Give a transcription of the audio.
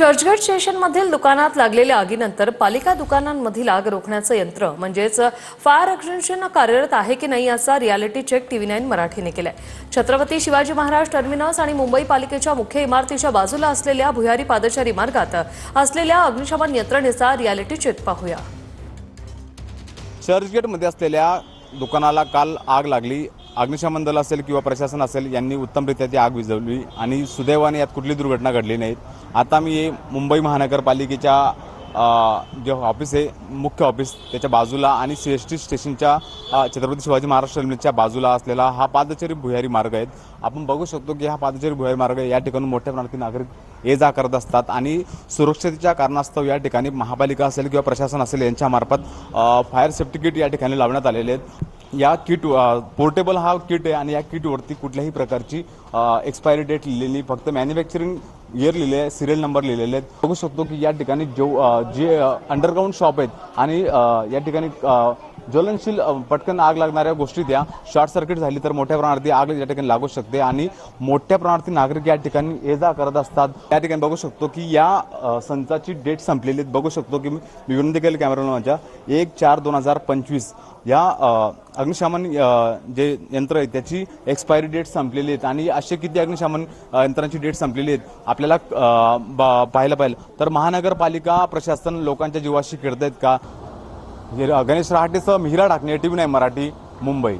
चर्चगेट स्टेशनमधील दुकानात लागलेल्या आगीनंतर पालिका दुकानांमधील आग रोखण्याचं यंत्र म्हणजेच फायर एक्सटिंग्विशर कार्यरत आहे की नाही याचा रियालिटी चेक TV9 मराठीने केलाय। छत्रपती शिवाजी महाराज टर्मिनस आणि मुंबई पालिकेच्या मुख्य इमारतीच्या बाजूला असलेल्या भुयारी पादचारी मार्गात असलेल्या अग्निशमन यंत्रणेचा रियालिटी चेक पाहूया। चर्चगेटमध्ये असलेल्या दुकानाला काल आग लागली। अग्निशमन दल असेल किंवा प्रशासन असेल यांनी उत्तमरित्या ती आग विझवली आणि सुदैवाने यात कुठली दुर्घटना घडली नाही। आता मी मुंबई महानगरपालिकेच्या जे ऑफिस आहे मुख्य ऑफिस त्याच्या बाजूला आणि CST स्टेशनच्या छत्रपती शिवाजी महाराज टर्मिनसच्या बाजूला असलेला हा पादचारी भुयारी मार्ग आहे। आपण बघू शकतो की हा पादचारी भुयारी मार्ग या ठिकाणी मोठ्या प्रमाणात नागरिक ये जा करत असतात आणि सुरक्षेच्या कारणास्तव या ठिकाणी महापालिका असेल किंवा प्रशासन असेल यांच्या मार्फत फायर सेफ्टी किट या ठिकाणी लावण्यात आलेले आहेत। या किट पोर्टेबल हा किट आहे आणि या किटवरती कुठल्याही प्रकारची एक्सपायरी डेट लिहिलेली, फक्त मॅन्युफॅक्चरिंग इयर लिहिले आहे, सिरियल नंबर लिहिलेले आहेत। बघू शकतो की या ठिकाणी जे अंडरग्राऊंड शॉप आहेत आणि या ठिकाणी ज्वलनशील पटकन आग लागणाऱ्या गोष्टी त्या शॉर्ट सर्किट झाली तर मोठ्या प्रमाणात आग या ठिकाणी लागू शकते आणि मोठ्या प्रमाणात नागरिक या ठिकाणी ये जा करत असतात। या ठिकाणी बघू शकतो की या संचाची डेट संपलेली आहे। बघू शकतो की मी विनंती केली कॅमेरामॅन माझ्या 1/4/2025 या अग्निशमन जे यंत्र आहे त्याची एक्सपायरी डेट संपलेली आहे आणि असे किती अग्निशमन यंत्रांची डेट संपलेली आहेत आपल्याला पाहायला तर महानगरपालिका प्रशासन लोकांच्या जीवाशी खेळत आहेत का? गणेश रहाटेसह मिहिरा ढाकणे, TV9 मराठी, मुंबई।